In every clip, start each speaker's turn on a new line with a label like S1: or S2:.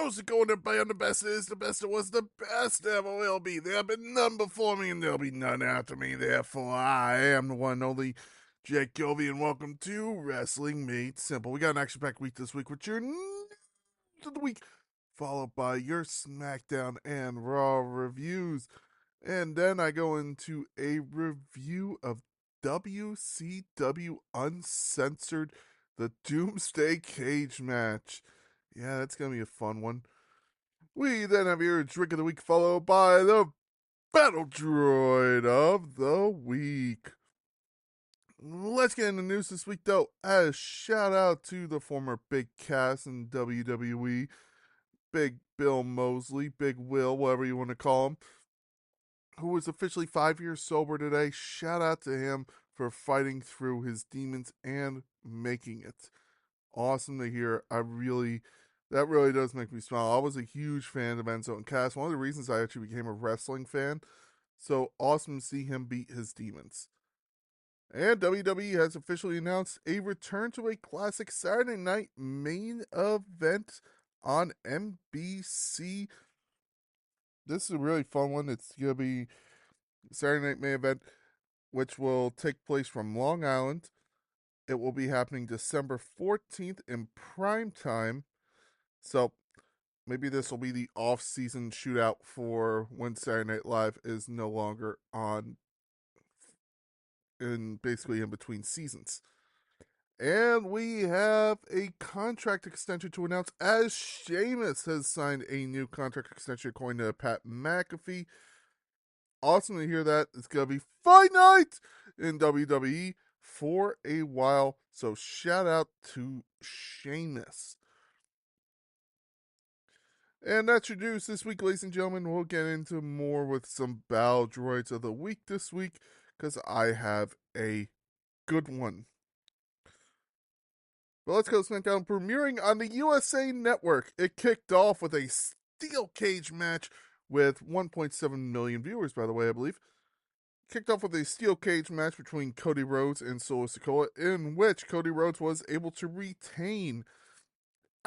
S1: How's it going, everybody? I'm the best is, the best it was, the best ever will be. There have been none before me, and there'll be none after me. Therefore, I am the one and only Jake Gilvey, and welcome to Wrestling Made Simple. We got an action-packed week this week with your news of the week, followed by your SmackDown and Raw reviews. And then I go into a review of WCW Uncensored, the Doomsday Cage match. Yeah, that's going to be a fun one. We then have your drink of the week, followed by the battle droid of the week. Let's get into news this week, though. As shout out to the former Big Cass in WWE, Big Bill Mosley, Big Will, whatever you want to call him, who was officially 5 years sober today. Shout out to him for fighting through his demons and making it. Awesome to hear. That really does make me smile. I was a huge fan of Enzo and Cass. One of the reasons I actually became a wrestling fan. So awesome to see him beat his demons. And WWE has officially announced a return to a classic Saturday night main event on NBC. This is a really fun one. It's going to be Saturday night main event, which will take place from Long Island. It will be happening December 14th in prime time. So maybe this will be the off-season shootout for when Saturday Night Live is no longer on, basically in between seasons. And we have a contract extension to announce, as Sheamus has signed a new contract extension according to Pat McAfee. Awesome to hear that. It's going to be Fight Night in WWE for a while. So shout out to Sheamus. And that's your news this week, ladies and gentlemen. We'll get into more with some Battle Droids of the Week this week, because I have a good one. But let's go to SmackDown, premiering on the USA Network. It kicked off with a steel cage match with 1.7 million viewers, by the way, I believe. Kicked off with a steel cage match between Cody Rhodes and Solo Sikoa, in which Cody Rhodes was able to retain.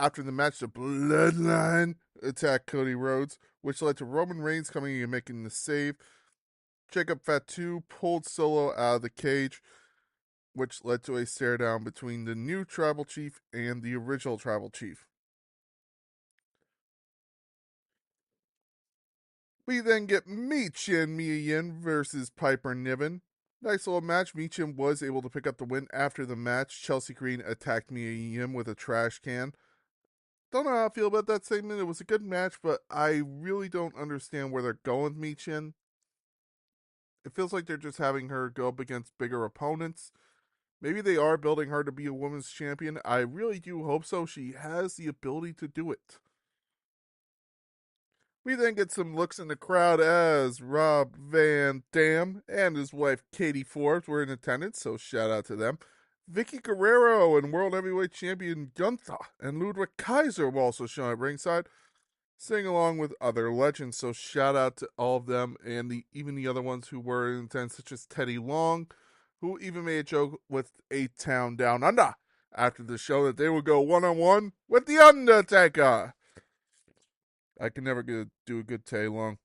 S1: After the match, the Bloodline attacked Cody Rhodes, which led to Roman Reigns coming in and making the save. Jacob Fatu pulled Solo out of the cage, which led to a stare down between the new Tribal Chief and the original Tribal Chief. We then get Michin Mia Yin versus Piper Niven. Nice little match. Michin was able to pick up the win after the match. Chelsea Green attacked Mia Yin with a trash can. Don't know how I feel about that segment. It was a good match, but I really don't understand where they're going with Michin. It feels like they're just having her go up against bigger opponents. Maybe they are building her to be a women's champion. I really do hope so. She has the ability to do it. We then get some looks in the crowd as Rob Van Dam and his wife Katie Forbes were in attendance, so shout out to them. Vicky Guerrero and World Heavyweight Champion Gunther and Ludwig Kaiser were also shown at ringside, sing along with other legends. So shout out to all of them and even the other ones who were in attendance, such as Teddy Long, who even made a joke with A-Town Down Under after the show that they would go one-on-one with The Undertaker. I can never do a good Teddy Long.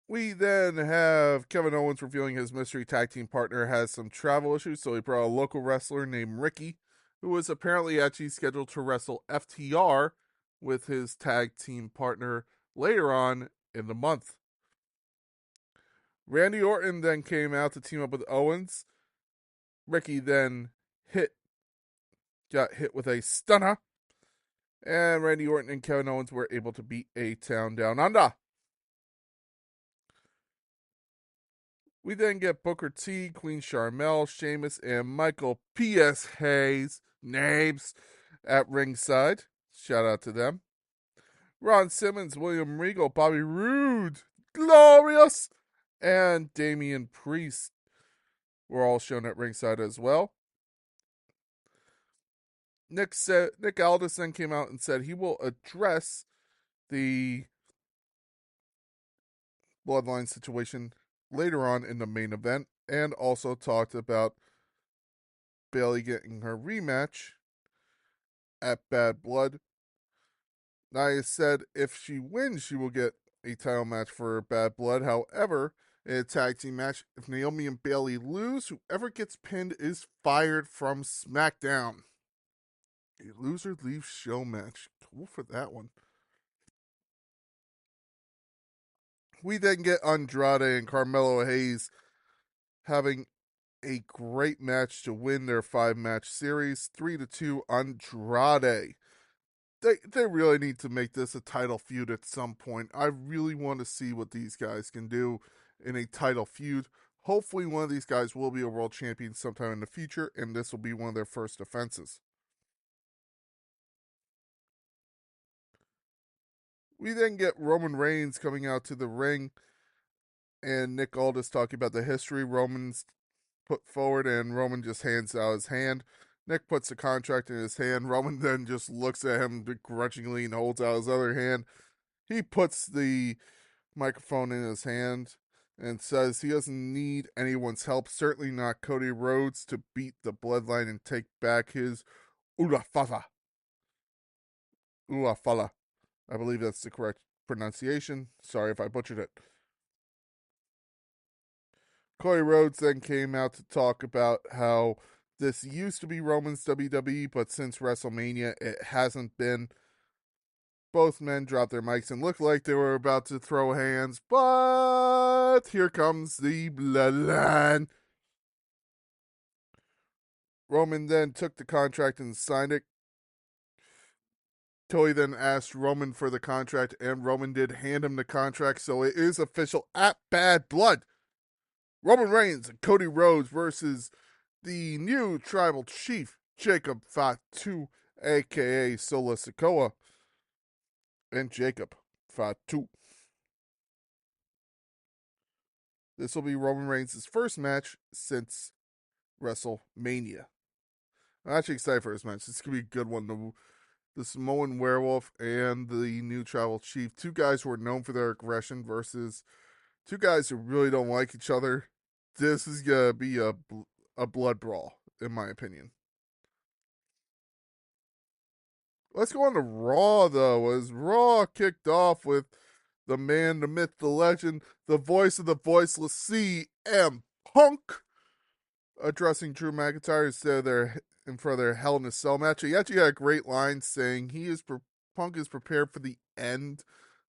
S1: We then have Kevin Owens revealing his mystery tag team partner has some travel issues, so he brought a local wrestler named Ricky, who was apparently actually scheduled to wrestle FTR with his tag team partner later on in the month. Randy Orton then came out to team up with Owens. Ricky then got hit with a stunner, and Randy Orton and Kevin Owens were able to beat A-Town Down Under. We then get Booker T, Queen Charmel, Sheamus, and Michael P.S. Hayes, Nabes, at ringside. Shout out to them. Ron Simmons, William Regal, Bobby Roode, Glorious, and Damian Priest were all shown at ringside as well. Nick Aldis then came out and said he will address the Bloodline situation later on in the main event, and also talked about Bayley getting her rematch at Bad Blood. Nia said if she wins, she will get a title match for Bad Blood. However, in a tag team match, if Naomi and Bayley lose, whoever gets pinned is fired from SmackDown. A loser leaves show match. Cool for that one. We then get Andrade and Carmelo Hayes having a great match to win their 5-match series. 3-2 Andrade. They really need to make this a title feud at some point. I really want to see what these guys can do in a title feud. Hopefully one of these guys will be a world champion sometime in the future, and this will be one of their first defenses. We then get Roman Reigns coming out to the ring, and Nick Aldis talking about the history Roman's put forward, and Roman just hands out his hand. Nick puts the contract in his hand. Roman then just looks at him begrudgingly and holds out his other hand. He puts the microphone in his hand and says he doesn't need anyone's help, certainly not Cody Rhodes, to beat the bloodline and take back his Ulafala. Ulafala. I believe that's the correct pronunciation. Sorry if I butchered it. Cody Rhodes then came out to talk about how this used to be Roman's WWE, but since WrestleMania, it hasn't been. Both men dropped their mics and looked like they were about to throw hands, but here comes the bloodline. Roman then took the contract and signed it. Cody then asked Roman for the contract, and Roman did hand him the contract, so it is official at Bad Blood. Roman Reigns and Cody Rhodes versus the new tribal chief, Jacob Fatu, aka Solo Sikoa, and Jacob Fatu. This will be Roman Reigns' first match since WrestleMania. I'm actually excited for this match. This could be a good one. The Samoan Werewolf and the new tribal chief, two guys who are known for their aggression versus two guys who really don't like each other. This is going to be a blood brawl, in my opinion. Let's go on to Raw, though. As Raw kicked off with the man, the myth, the legend, the voice of the voiceless CM Punk addressing Drew McIntyre instead of in front of their Hell in a Cell match. He actually had a great line saying Punk is prepared for the end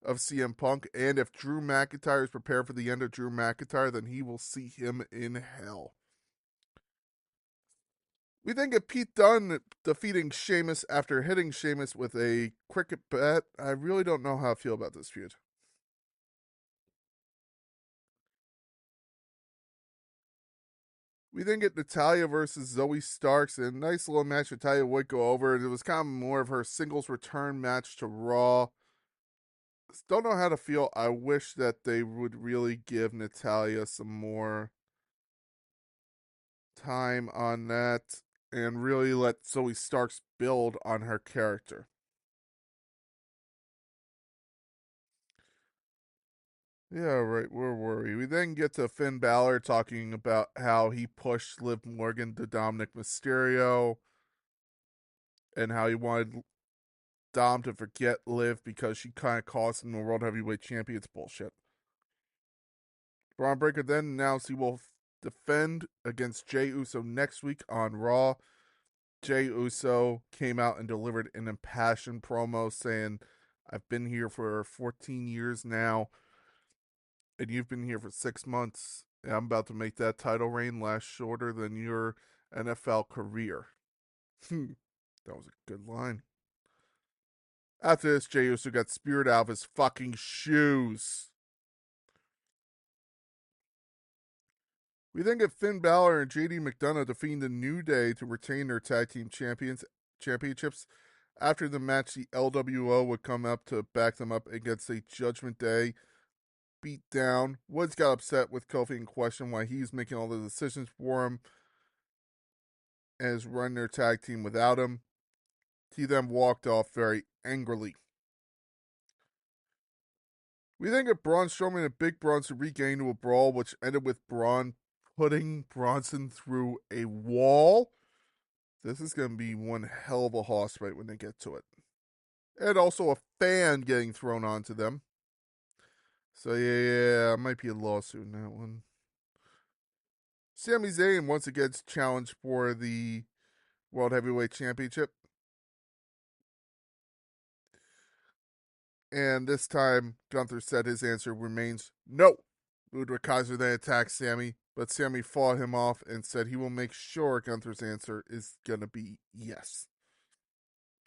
S1: of CM Punk, and if Drew McIntyre is prepared for the end of Drew McIntyre, then he will see him in hell. We then get Pete Dunne defeating Sheamus after hitting Sheamus with a cricket bat. I really don't know how I feel about this feud. We then get Natalya versus Zoe Starks, and a nice little match Natalya would go over. It was kind of more of her singles return match to Raw. Don't know how to feel. I wish that they would really give Natalya some more time on that and really let Zoe Starks build on her character. Yeah, right. Where were we? We then get to Finn Balor talking about how he pushed Liv Morgan to Dominic Mysterio and how he wanted Dom to forget Liv because she kind of cost him the World Heavyweight Champion. It's bullshit. Braun Breaker then announced he will defend against Jey Uso next week on Raw. Jey Uso came out and delivered an impassioned promo saying, I've been here for 14 years now, and you've been here for 6 months, and I'm about to make that title reign last shorter than your NFL career. That was a good line. After this, Jey Uso got speared out of his fucking shoes. We then get Finn Balor and JD McDonough defeating the New Day to retain their tag team championships. After the match, the LWO would come up to back them up against a Judgment Day beat down. Woods got upset with Kofi and questioned why he's making all the decisions for him and is running their tag team without him. He then walked off very angrily. We then get Braun Strowman and Big Bronson regained to a brawl, which ended with Braun putting Bronson through a wall. This is going to be one hell of a hoss fight when they get to it. And also a fan getting thrown onto them. So yeah, might be a lawsuit in that one. Sami Zayn once again challenged for the World Heavyweight Championship. And this time, Gunther said his answer remains no. Ludwig Kaiser then attacked Sami, but Sami fought him off and said he will make sure Gunther's answer is going to be yes.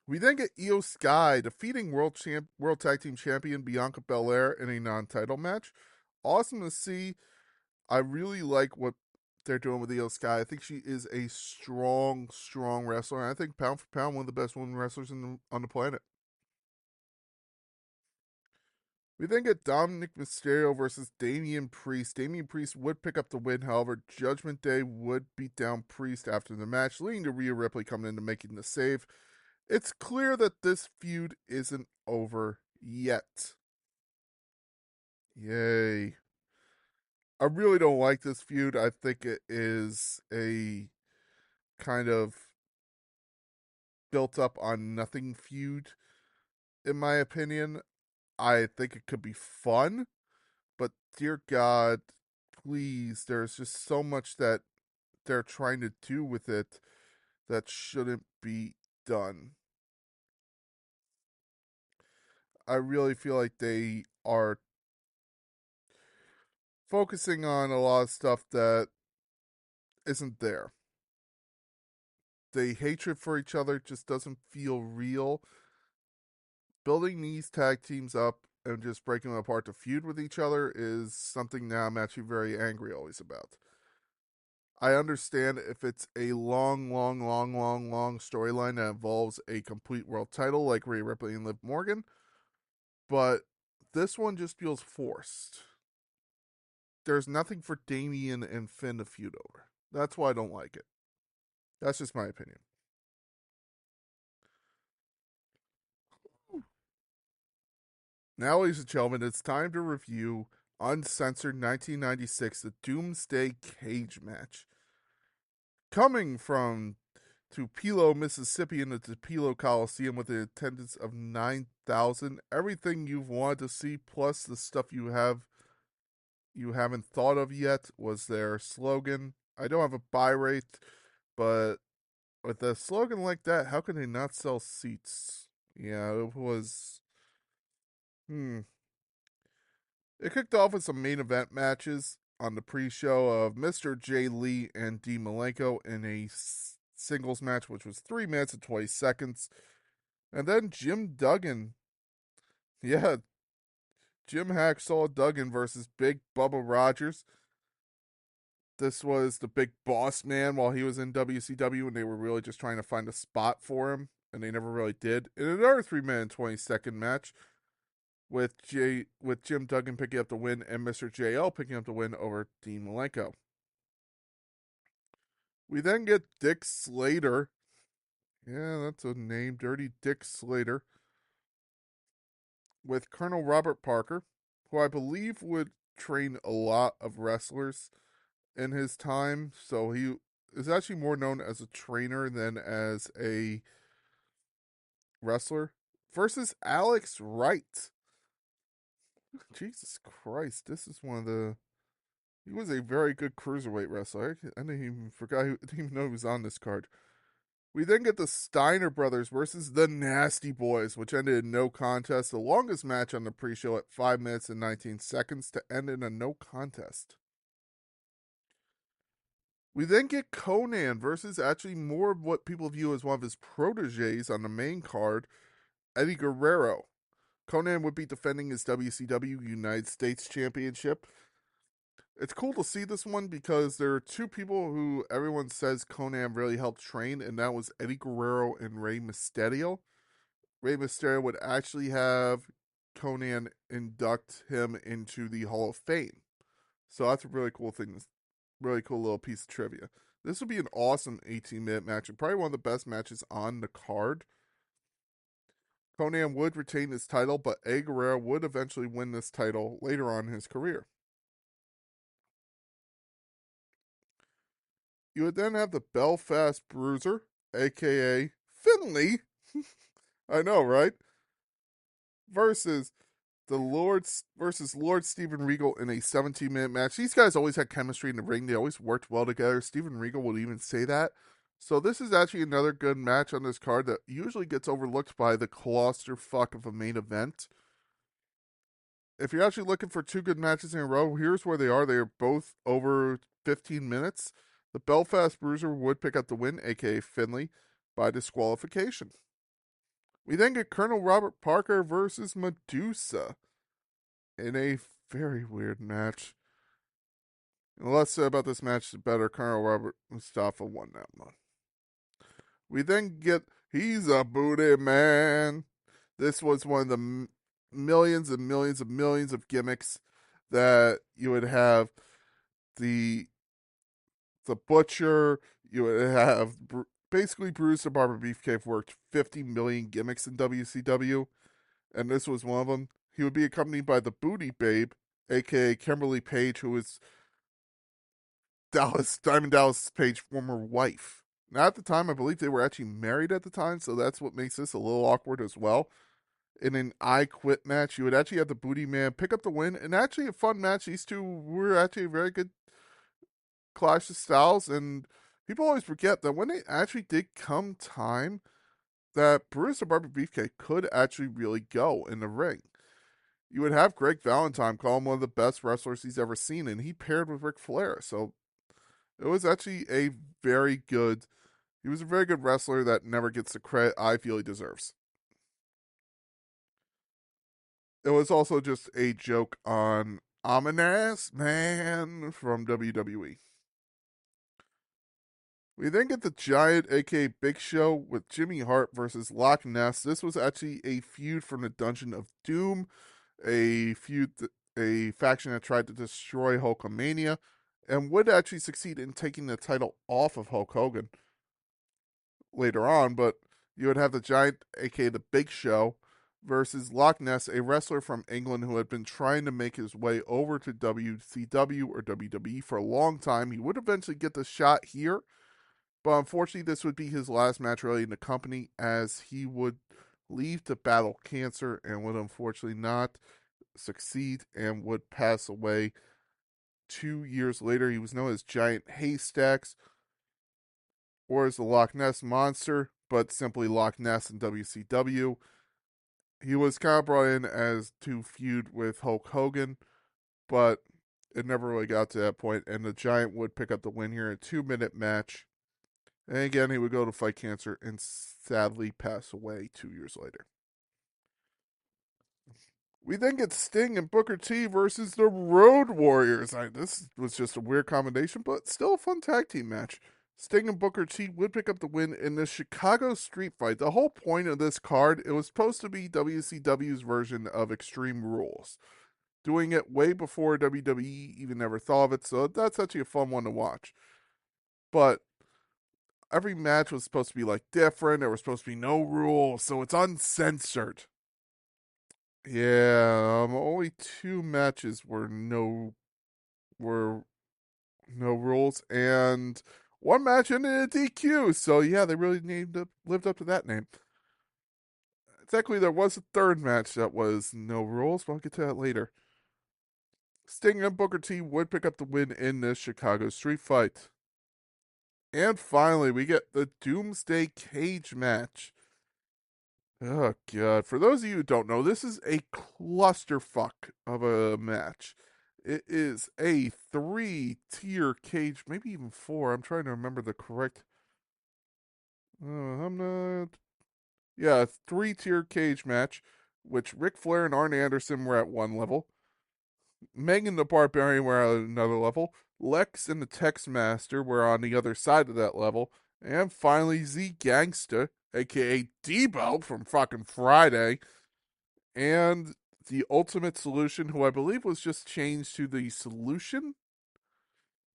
S1: We then get Io Sky defeating World Tag Team Champion Bianca Belair in a non-title match. Awesome to see. I really like what they're doing with Io Sky. I think she is a strong, strong wrestler. And I think pound for pound, one of the best women wrestlers on the planet. We then get Dominic Mysterio versus Damian Priest. Damian Priest would pick up the win, however, Judgment Day would beat down Priest after the match, leading to Rhea Ripley coming in and making the save. It's clear that this feud isn't over yet. Yay. I really don't like this feud. I think it is a kind of built up on nothing feud, in my opinion. I think it could be fun, but dear God, please, there's just so much that they're trying to do with it that shouldn't be done. I really feel like they are focusing on a lot of stuff that isn't there. The hatred for each other just doesn't feel real. Building these tag teams up and just breaking them apart to feud with each other is something that I'm actually very angry always about. I understand if it's a long storyline that involves a complete world title like Rhea Ripley and Liv Morgan, but this one just feels forced. There's nothing for Damian and Finn to feud over. That's why I don't like it. That's just my opinion. Now, ladies and gentlemen, it's time to review Uncensored 1996, the Doomsday Cage match. Coming from Tupelo, Mississippi, in the Tupelo Coliseum with an attendance of 9,000. Everything you've wanted to see, plus the stuff you haven't thought of yet, was their slogan. I don't have a buy rate, but with a slogan like that, how can they not sell seats? Yeah, it was. It kicked off with some main event matches on the pre-show of Mr. J. Lee and D. Malenko in a singles match, which was 3 minutes and 20 seconds. And then Jim Duggan. Yeah, Jim Hacksaw Duggan versus Big Bubba Rogers. This was the big boss man while he was in WCW, and they were really just trying to find a spot for him, and they never really did. In another 3 minute and 20-second match with Jim Duggan picking up the win and Mr. JL picking up the win over Dean Malenko. We then get Dick Slater. Yeah, that's a name, Dirty Dick Slater, with Colonel Robert Parker, who I believe would train a lot of wrestlers in his time. So he is actually more known as a trainer than as a wrestler. Versus Alex Wright. Jesus Christ, this is one of the. He was a very good cruiserweight wrestler. I didn't even didn't even know he was on this card. We then get the Steiner brothers versus the Nasty Boys, which ended in no contest. The longest match on the pre-show at 5 minutes and 19 seconds to end in a no contest. We then get Conan versus actually more of what people view as one of his proteges on the main card, Eddie Guerrero. Conan would be defending his WCW United States Championship. It's cool to see this one because there are two people who everyone says Conan really helped train, and that was Eddie Guerrero and Rey Mysterio. Rey Mysterio would actually have Conan induct him into the Hall of Fame. So that's a really cool thing, really cool little piece of trivia. This would be an awesome 18-minute match and probably one of the best matches on the card. Conan would retain his title, but Eddie Guerrero would eventually win this title later on in his career. You would then have the Belfast Bruiser, aka Finley, I know, right? Versus Lord Steven Regal in a 17-minute match. These guys always had chemistry in the ring. They always worked well together. Steven Regal would even say that. So this is actually another good match on this card that usually gets overlooked by the clusterfuck of a main event. If you're actually looking for two good matches in a row, here's where they are. They are both over 15 minutes. The Belfast Bruiser would pick up the win, aka Finley, by disqualification. We then get Colonel Robert Parker versus Medusa in a very weird match. And the less said about this match, the better. Colonel Robert Mustafa won that one. We then get He's a Booty Man. This was one of the millions and millions and millions of gimmicks that you would have. The Butcher, you would have basically Bruce the Barber Beefcake worked 50 million gimmicks in WCW, and this was one of them. He would be accompanied by the Booty Babe, aka Kimberly Page, who was Diamond Dallas Page's former wife. Now, at the time, I believe they were actually married at the time, so that's what makes this a little awkward as well. In an I Quit match, you would actually have the Booty Man pick up the win, and actually a fun match. These two were actually a very good clash of styles, and people always forget that when it actually did come time, that Bruce the Barber Beefcake could actually really go in the ring. You would have Greg Valentine call him one of the best wrestlers he's ever seen, and he paired with Ric Flair, so it was actually a very good. He was a very good wrestler that never gets the credit I feel he deserves. It was also just a joke on Ominous Man from WWE. We then get the Giant, aka Big Show, with Jimmy Hart versus Loch Ness. This was actually a feud from the Dungeon of Doom, a faction that tried to destroy Hulkamania, and would actually succeed in taking the title off of Hulk Hogan later on. But you would have the Giant, aka the Big Show, versus Loch Ness, a wrestler from England who had been trying to make his way over to WCW or WWE for a long time. He would eventually get the shot here, but unfortunately, this would be his last match really in the company, as he would leave to battle cancer and would unfortunately not succeed and would pass away 2 years later. He was known as Giant Haystacks or as the Loch Ness Monster, but simply Loch Ness in WCW. He was kind of brought in as to feud with Hulk Hogan, but it never really got to that point, and the Giant would pick up the win here in a 2-minute match. And again, he would go to fight cancer and sadly pass away 2 years later. We then get Sting and Booker T versus the Road Warriors. This was just a weird combination, but still a fun tag team match. Sting and Booker T would pick up the win in the Chicago Street Fight. The whole point of this card, it was supposed to be WCW's version of Extreme Rules. Doing it way before WWE even ever thought of it, so that's actually a fun one to watch. But every match was supposed to be like different. There was supposed to be no rules, so it's uncensored. Yeah, only 2 matches were no rules, and one match ended in a DQ. So yeah, they really lived up to that name. Technically, there was a third match that was no rules, but I'll get to that later. Sting and Booker T would pick up the win in this Chicago Street Fight. And finally, we get the Doomsday Cage match. Oh, God. For those of you who don't know, this is a clusterfuck of a match. It is a 3-tier cage, maybe even 4. I'm trying to remember the correct. I'm not. Yeah, 3-tier cage match, which Ric Flair and Arn Anderson were at one level. Megan the Barbarian were at another level. Lex and the Tex Master were on the other side of that level. And finally, Z Gangsta, aka Debo from fucking Friday, and the Ultimate Solution, who I believe was just changed to the Solution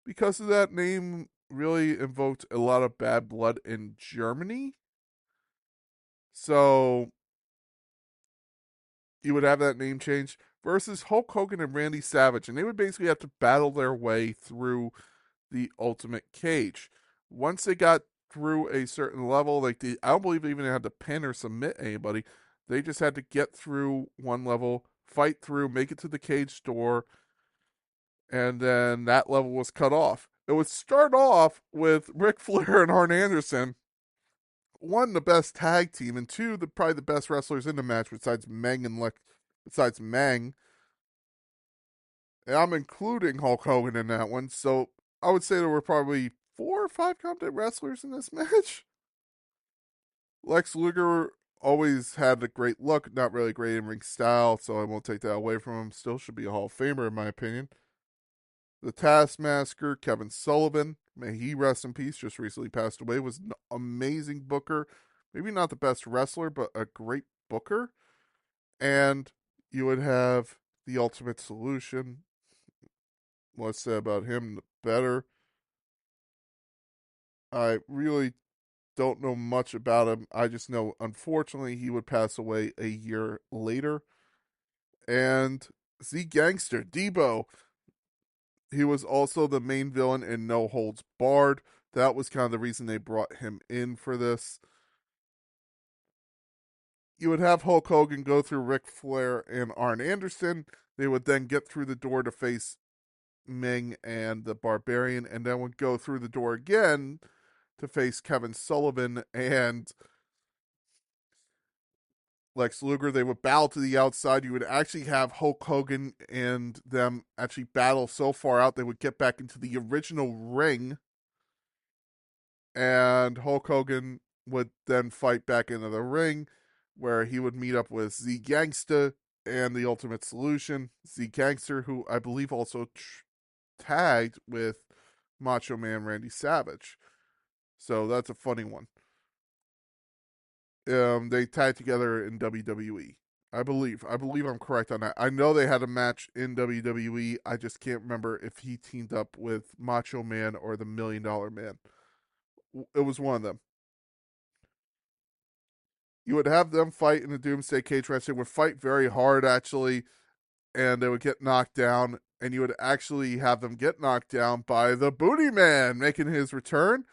S1: because of that name really invoked a lot of bad blood in Germany. So you would have that name change versus Hulk Hogan and Randy Savage, and they would basically have to battle their way through the Ultimate Cage. Once they got through a certain level. Like I don't believe they even had to pin or submit anybody. They just had to get through one level, fight through, make it to the cage door, and then that level was cut off. It would start off with Ric Flair and Arn Anderson, one, the best tag team, and two, probably the best wrestlers in the match besides Meng. And I'm including Hulk Hogan in that one. So I would say there were probably 4 or 5 competent wrestlers in this match. Lex Luger always had a great look, not really great in ring style, so I won't take that away from him. Still should be a Hall of Famer in my opinion. The Taskmaster, Kevin Sullivan, may he rest in peace, just recently passed away, was an amazing booker. Maybe not the best wrestler, but a great booker. And you would have the Ultimate Solution. What's said about him, the better. I really don't know much about him. I just know, unfortunately, he would pass away a year later. And Z Gangster, Debo, he was also the main villain in No Holds Barred. That was kind of the reason they brought him in for this. You would have Hulk Hogan go through Ric Flair and Arn Anderson. They would then get through the door to face Ming and the Barbarian, and then would go through the door again to face Kevin Sullivan and Lex Luger. They would battle to the outside. You would actually have Hulk Hogan and them actually battle so far out they would get back into the original ring, and Hulk Hogan would then fight back into the ring where he would meet up with Z Gangsta and the Ultimate Solution. Z Gangster, who I believe also tagged with Macho Man Randy Savage. So that's a funny one. They tied together in WWE. I believe. I believe I'm correct on that. I know they had a match in WWE. I just can't remember if he teamed up with Macho Man or the $1 Million Man. It was one of them. You would have them fight in the Doomsday Cage match. They would fight very hard, actually, and they would get knocked down. And you would actually have them get knocked down by the Booty Man making his return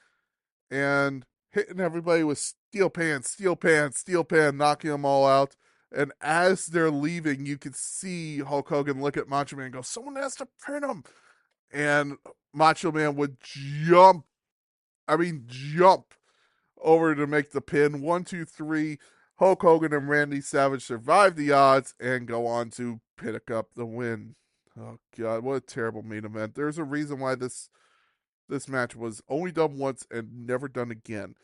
S1: and hitting everybody with steel pan, steel pan, steel pan, knocking them all out. And as they're leaving, you could see Hulk Hogan look at Macho Man and go, "Someone has to pin him." And Macho Man would jump over to make the pin. 1, 2, 3. Hulk Hogan and Randy Savage survive the odds and go on to pick up the win. Oh God, what a terrible main event. There's a reason why this match was only done once and never done again.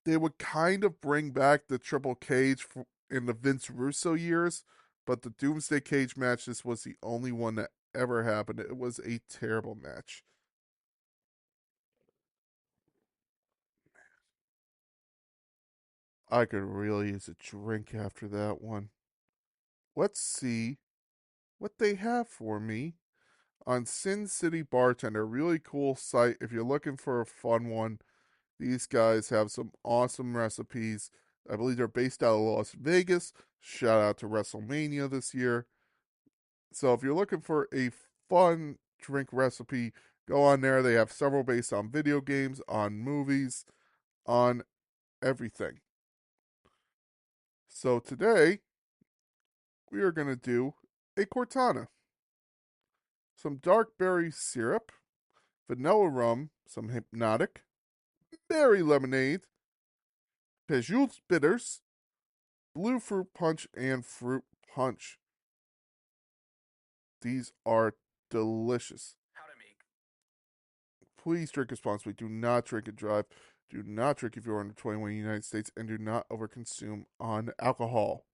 S1: They would kind of bring back the Triple Cage in the Vince Russo years, but the Doomsday Cage match, this was the only one that ever happened. It was a terrible match. I could really use a drink after that one. Let's see what they have for me on Sin City Bartender. Really cool site. If you're looking for a fun one, these guys have some awesome recipes. I believe they're based out of Las Vegas. Shout out to WrestleMania this year. So if you're looking for a fun drink recipe, go on there. They have several based on video games, on movies, on everything. So today we are going to do a Cortana, some dark berry syrup, vanilla rum, some hypnotic, berry lemonade, Peugeot bitters, blue fruit punch, and fruit punch. These are delicious. How to make. Please drink responsibly. Do not drink and drive. Do not drink if you're under 21 in the United States, and do not overconsume on alcohol.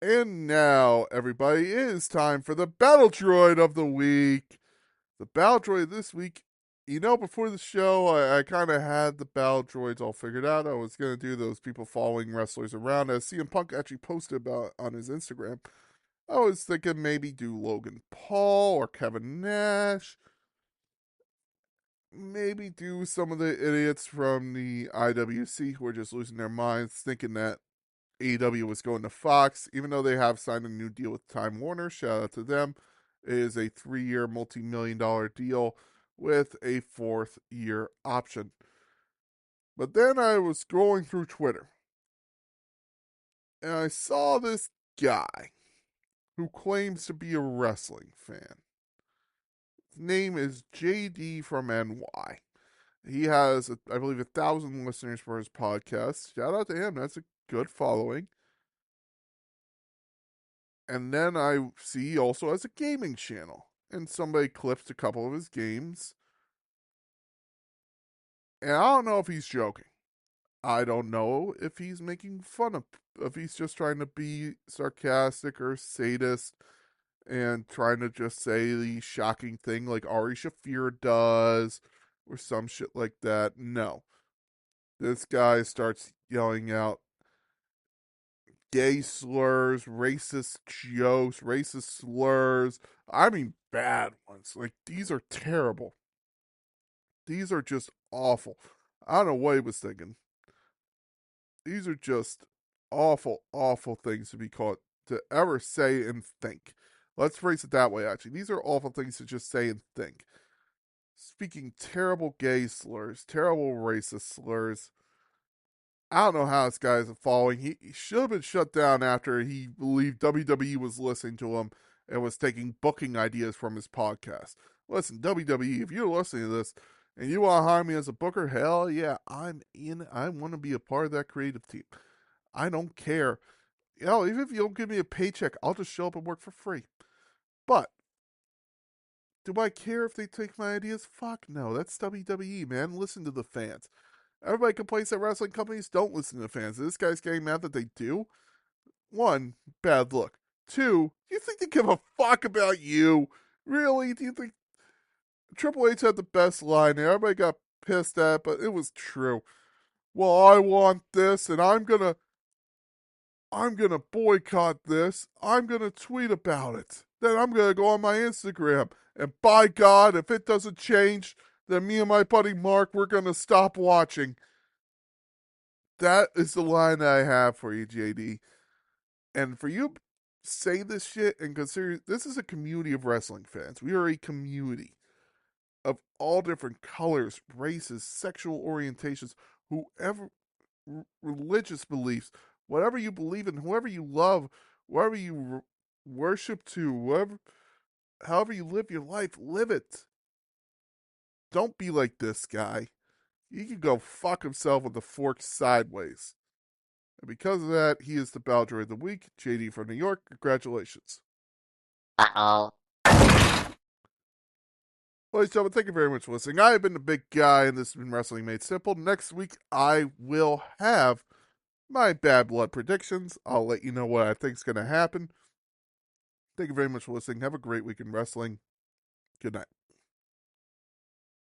S1: And now, everybody, it is time for the Battle Droid of the Week. The Battle Droid this week, before the show, I kind of had the Battle Droids all figured out. I was going to do those people following wrestlers around, as CM Punk actually posted about on his Instagram. I was thinking maybe do Logan Paul or Kevin Nash. Maybe do some of the idiots from the IWC who are just losing their minds, thinking that AEW was going to Fox, even though they have signed a new deal with Time Warner. Shout out to them. It is a 3-year, multi-million-dollar deal with a 4th-year option. But then I was going through Twitter and I saw this guy who claims to be a wrestling fan. His name is JD from NY. He has, I believe, 1,000 listeners for his podcast. Shout out to him. That's a good following. And then I see he also has a gaming channel. And somebody clipped a couple of his games. And I don't know if he's joking. I don't know if he's making fun of, if he's just trying to be sarcastic or sadist and trying to just say the shocking thing like Ari Shafir does or some shit like that. No. This guy starts yelling out gay slurs, racist jokes, racist slurs. I mean, bad ones. Like, these are terrible. These are just awful. I don't know what he was thinking. These are just awful, awful things to be caught to ever say and think. Let's phrase it that way, actually. These are awful things to just say and think. Speaking terrible gay slurs, terrible racist slurs. I don't know how this guy is following. He should have been shut down after he believed WWE was listening to him and was taking booking ideas from his podcast. Listen, WWE, if you're listening to this and you want to hire me as a booker, hell yeah, I'm in. I want to be a part of that creative team. I don't care. Even if you don't give me a paycheck, I'll just show up and work for free. But do I care if they take my ideas? Fuck no. That's WWE, man. Listen to the fans. Everybody complains that wrestling companies don't listen to the fans. This guy's getting mad that they do. One, bad look. Two, do you think they give a fuck about you? Really? Do you think Triple H had the best line there? Everybody got pissed at, but it was true. Well, I want this, and I'm gonna boycott this. I'm gonna tweet about it. Then I'm gonna go on my Instagram. And by God, if it doesn't change, then me and my buddy Mark, we're gonna stop watching. That is the line that I have for you, JD. And for you say this shit and consider this is a community of wrestling fans. We are a community of all different colors, races, sexual orientations, whoever religious beliefs, whatever you believe in, whoever you love, wherever you worship to, however you live your life, live it. Don't be like this guy. He can go fuck himself with the fork sideways. And because of that, he is the Bowser of the Week. JD from New York, congratulations.
S2: Uh-oh.
S1: Ladies and gentlemen, thank you very much for listening. I have been the big guy, and this has been Wrestling Made Simple. Next week, I will have my Bad Blood predictions. I'll let you know what I think is going to happen. Thank you very much for listening. Have a great week in wrestling. Good night.